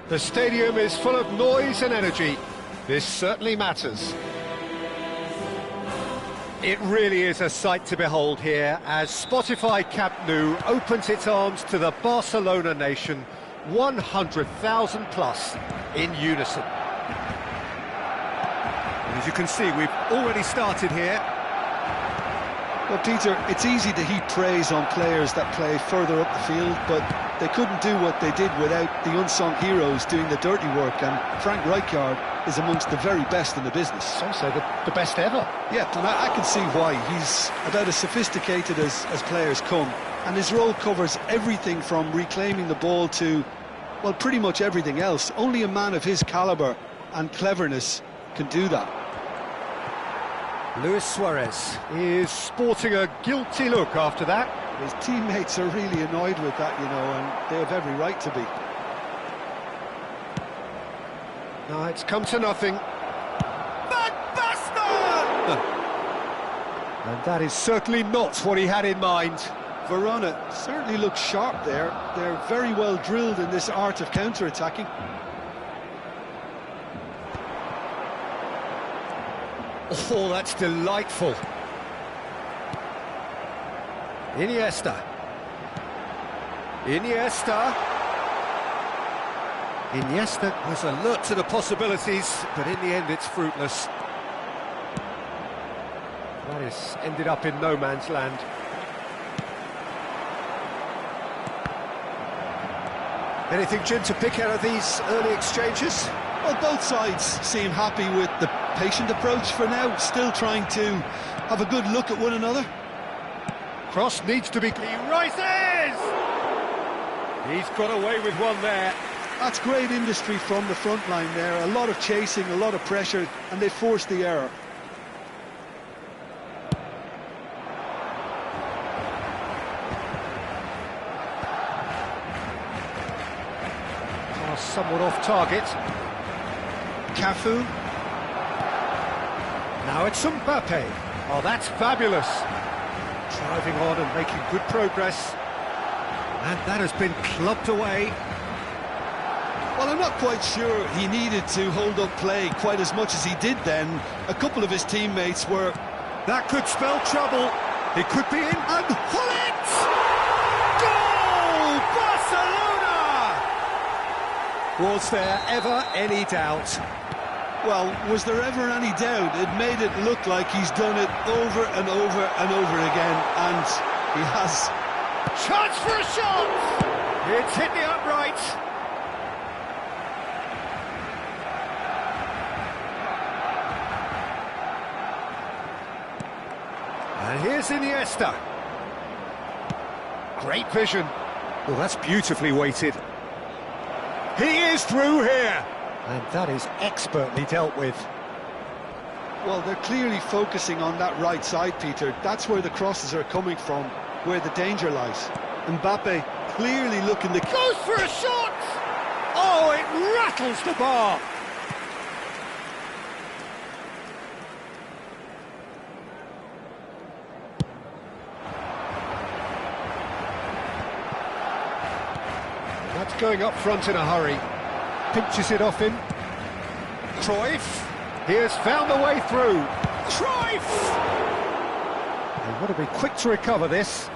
The stadium is full of noise and energy. This certainly matters. It really is a sight to behold here as Spotify Camp Nou opens its arms to the Barcelona nation, 100,000 plus in unison. And as you can see, we've already started here. Well, Peter, it's easy to heap praise on players that play further up the field, but they couldn't do what they did without the unsung heroes doing the dirty work, and Frank Rijkaard is amongst the very best in the business. Some say the best ever. Yeah, and I can see why. He's about as sophisticated as players come, and his role covers everything from reclaiming the ball to, well, pretty much everything else. Only a man of his calibre and cleverness can do that. Luis Suarez is sporting a guilty look after that. His teammates are really annoyed with that, you know, and they have every right to be. No, it's come to nothing. Van Basten! And that is certainly not what he had in mind. Verona certainly looks sharp there. They're very well drilled in this art of counter-attacking. Oh, that's delightful. Iniesta. Iniesta was alert to the possibilities, but in the end it's fruitless. That has ended up in no man's land. Anything, Jim, to pick out of these early exchanges? Well, both sides seem happy with the patient approach for now, still trying to have a good look at one another. Cross needs to be... He rises! He's got away with one there. That's great industry from the front line there. A lot of chasing, a lot of pressure, and they forced the error. Oh, somewhat off target. Cafu. Now it's Mbappe. Oh, that's fabulous. Driving on and making good progress. And that has been clubbed away. Well, I'm not quite sure he needed to hold up play quite as much as he did then. A couple of his teammates were... That could spell trouble. It could be in... And Hullet! Goal! Barcelona! Was there ever any doubt? Well, was there ever any doubt? It made it look like he's done it over and over and over again, and he has. Chance for a shot! It's hit the upright. And here's Iniesta. Great vision. Well, that's beautifully weighted. He is through here. And that is expertly dealt with. Well, they're clearly focusing on that right side, Peter. That's where the crosses are coming from, where the danger lies. Mbappe clearly looking to... Goes for a shot! Oh, it rattles the bar! That's going up front in a hurry. Pinches it off him. Cruyff. He has found the way through. Cruyff! They want to be quick to recover this.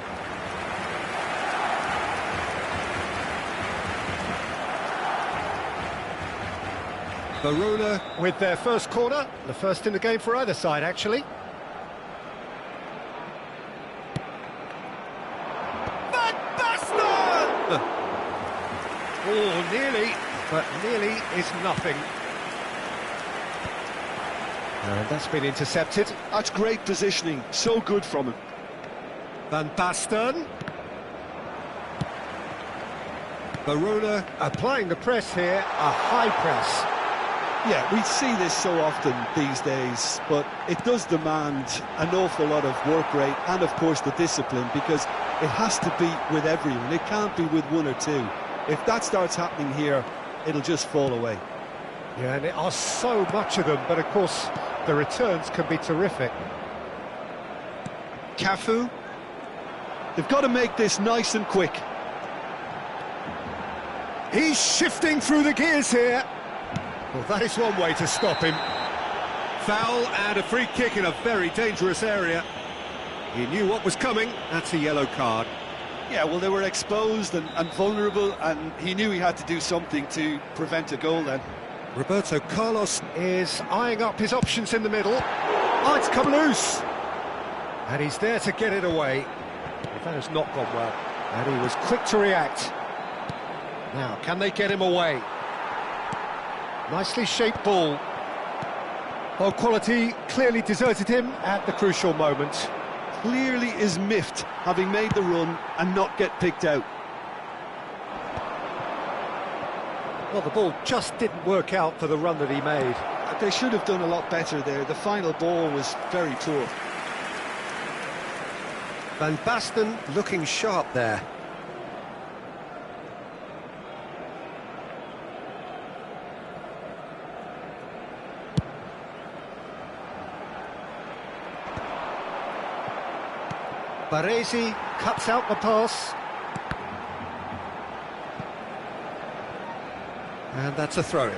Verona with their first corner. The first in the game for either side, actually. Van Basten! Oh, nearly. But nearly is nothing. And that's been intercepted. That's great positioning, so good from him. Van Basten. Verona applying the press here, a high press. Yeah, we see this so often these days, but it does demand an awful lot of work rate and, of course, the discipline, because it has to be with everyone. It can't be with one or two. If that starts happening here, it'll just fall away. Yeah, and there are so much of them, but of course the returns can be terrific. Cafu. They've got to make this nice and quick. He's shifting through the gears here. Well, that is one way to stop him. Foul and a free kick in a very dangerous area. He knew what was coming. That's a yellow card. Yeah, well, they were exposed and vulnerable, and he knew he had to do something to prevent a goal then. Roberto Carlos is eyeing up his options in the middle. Oh, it's come loose. And he's there to get it away. That has not gone well. And he was quick to react. Now, can they get him away? Nicely shaped ball. Well, quality clearly deserted him at the crucial moment. Clearly is miffed, having made the run and not get picked out. Well, the ball just didn't work out for the run that he made. They should have done a lot better there. The final ball was very poor. Van Basten looking sharp there. Baresi cuts out the pass. And that's a throw-in.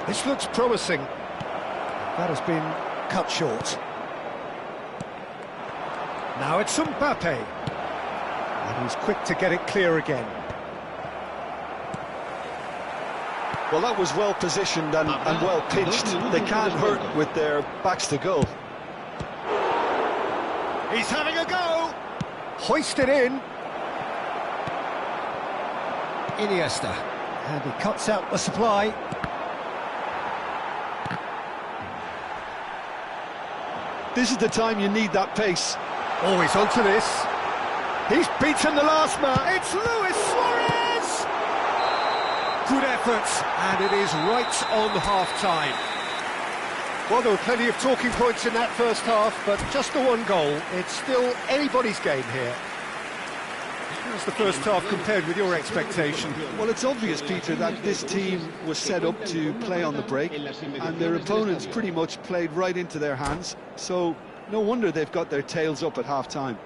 This looks promising. That has been cut short. Now it's Mbappe. And he's quick to get it clear again. Well, that was well positioned and well pitched. They can't hurt with their backs to goal. He's having a go! Hoisted in. Iniesta. And he cuts out the supply. This is the time you need that pace. Oh, he's onto this. He's beaten the last man. It's Luis Suarez! Good effort, and it is right on half-time. Well, there were plenty of talking points in that first half, but just the one goal. It's still anybody's game here. How's the first half compared with your expectation? Well, it's obvious, Peter, that this team was set up to play on the break, and their opponents pretty much played right into their hands, so no wonder they've got their tails up at half-time.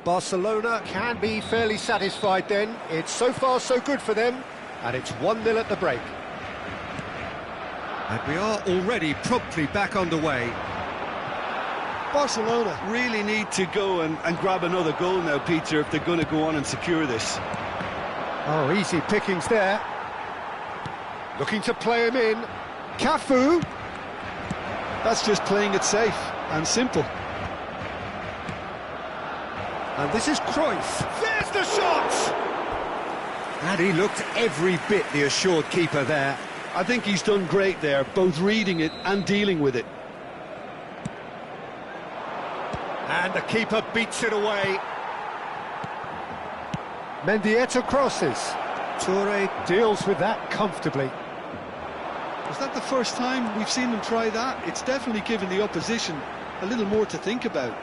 Barcelona can be fairly satisfied then. It's so far so good for them, and it's 1-0 at the break. And we are already promptly back underway. Barcelona really need to go and grab another goal now, Peter, if they're going to go on and secure this. Oh, easy pickings there. Looking to play him in. Cafu. That's just playing it safe and simple. And this is Cruyff. There's the shot! And he looked every bit the assured keeper there. I think he's done great there, both reading it and dealing with it. And the keeper beats it away. Mendieta crosses. Toure deals with that comfortably. Was that the first time we've seen them try that? It's definitely given the opposition a little more to think about.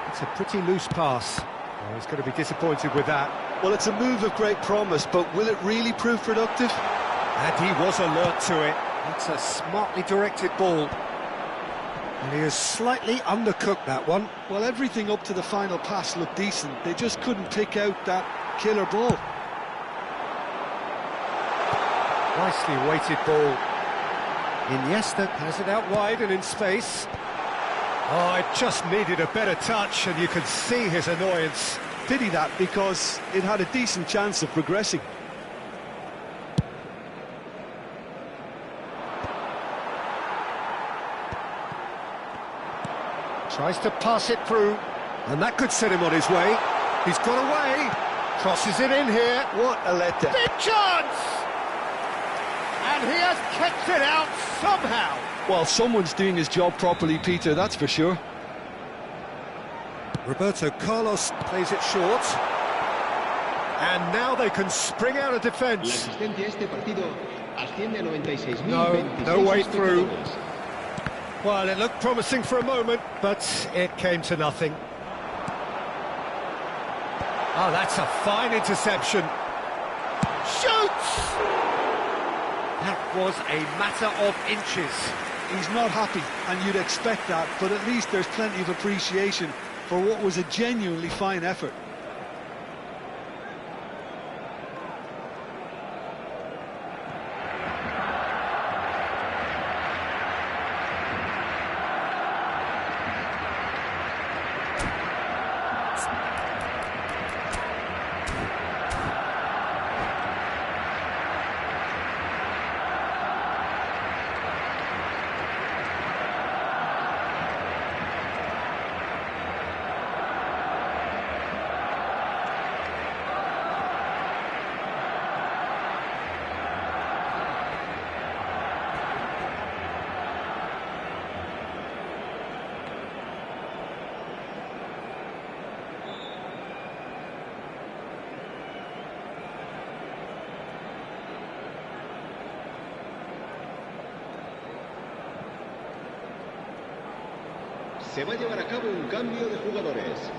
It's a pretty loose pass. Oh, he's going to be disappointed with that. Well, it's a move of great promise, but will it really prove productive? And he was alert to it. It's a smartly directed ball. And he has slightly undercooked that one. Well, everything up to the final pass looked decent. They just couldn't pick out that killer ball. Nicely weighted ball. Iniesta has it out wide and in space. Oh, it just needed a better touch, and you can see his annoyance. Pity that, because it had a decent chance of progressing. Tries to pass it through, and that could set him on his way. He's got away, crosses it in here. What a letdown. Big chance! And he has kept it out somehow. Well, someone's doing his job properly, Peter, that's for sure. Roberto Carlos plays it short. And now they can spring out of defence. No way through. Well, it looked promising for a moment, but it came to nothing. Oh, that's a fine interception. Shoots! That was a matter of inches. He's not happy, and you'd expect that, but at least there's plenty of appreciation for what was a genuinely fine effort. Se va a llevar a cabo un cambio de jugadores.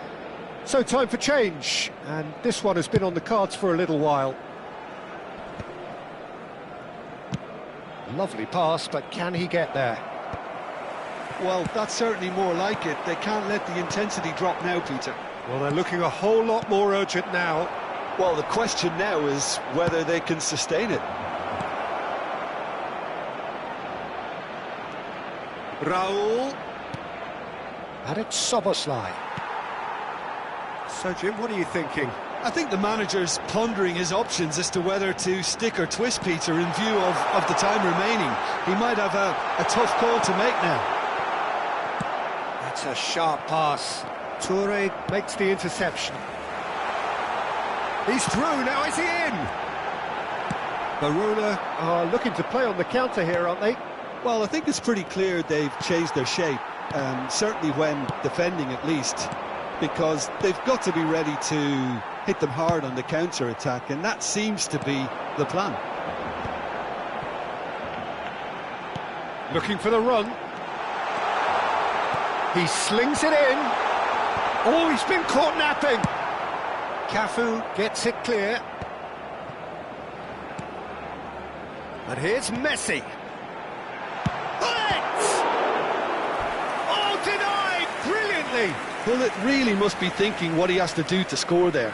So time for change, and this one has been on the cards for a little while. Lovely pass, but can he get there? Well, that's certainly more like it. They can't let the intensity drop now, Peter. Well, they're looking a whole lot more urgent now. Well, the question now is whether they can sustain it. Raul. And it's Soboslai. So, Jim, what are you thinking? I think the manager's pondering his options as to whether to stick or twist Peter in view of the time remaining. He might have a tough call to make now. That's a sharp pass. Toure makes the interception. He's through, now is he in? Verona are looking to play on the counter here, aren't they? Well, I think it's pretty clear they've changed their shape, certainly when defending at least, because they've got to be ready to hit them hard on the counter-attack, and that seems to be the plan. Looking for the run. He slings it in. Oh, he's been caught napping. Cafu gets it clear. And here's Messi. Bullet! Oh, denied brilliantly. Bullet really must be thinking what he has to do to score there.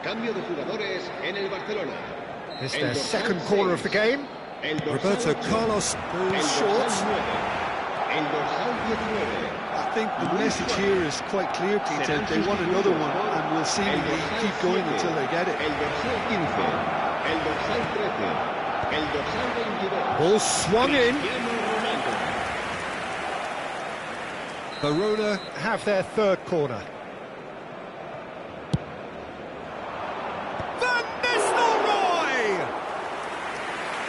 Cambio de jugadores en el Barcelona. It's their second corner of the game. Roberto Carlos goes short. El dorsal 19. I think the message here is quite clear, Peter. They want another one, and we'll see if they keep going until they get it. El dorsal 15. El dorsal 13. El dorsal 22. Ball swung in. Verona have their third corner.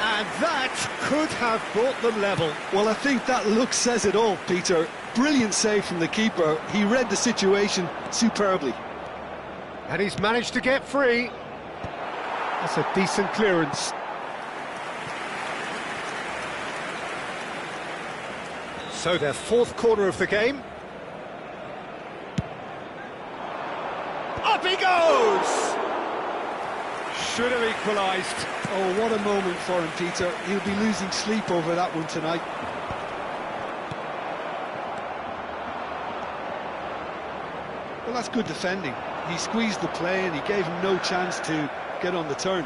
And that could have brought them level. Well, I think that look says it all, Peter. Brilliant save from the keeper. He read the situation superbly. And he's managed to get free. That's a decent clearance. So their fourth corner of the game. Up he goes! Should have equalised. Oh, what a moment for him, Peter. He'll be losing sleep over that one tonight. Well, that's good defending. He squeezed the play and he gave him no chance to get on the turn.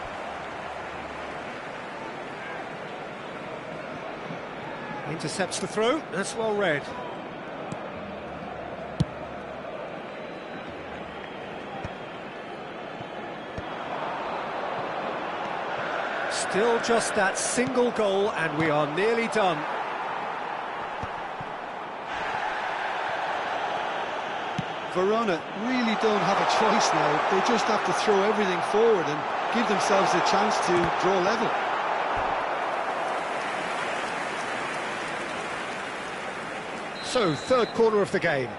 Intercepts the throw. That's well read. Still just that single goal and we are nearly done. Verona really don't have a choice now. They just have to throw everything forward and give themselves a chance to draw level. So, third corner of the game.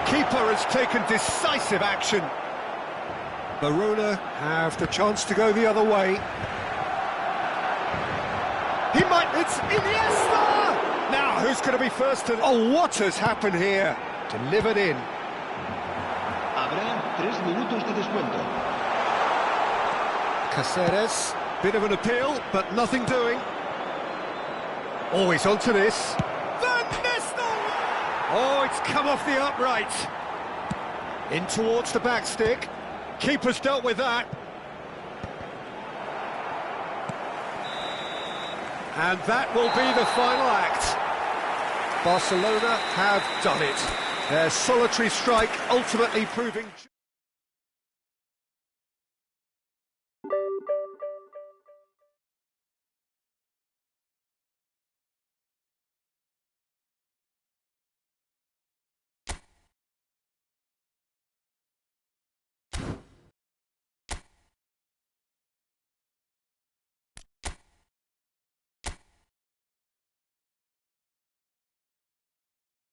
Keeper has taken decisive action. Verona have the chance to go the other way. He might... It's Iniesta! Now, who's going to be first to... Oh, what has happened here? Delivered in. Habrá 3 minutos de descuento. Caceres, bit of an appeal, but nothing doing. Oh, he's onto this. Van Nistelrooy! Oh, it's come off the upright. In towards the back stick. Keeper's dealt with that. And that will be the final act. Barcelona have done it. Their solitary strike ultimately proving...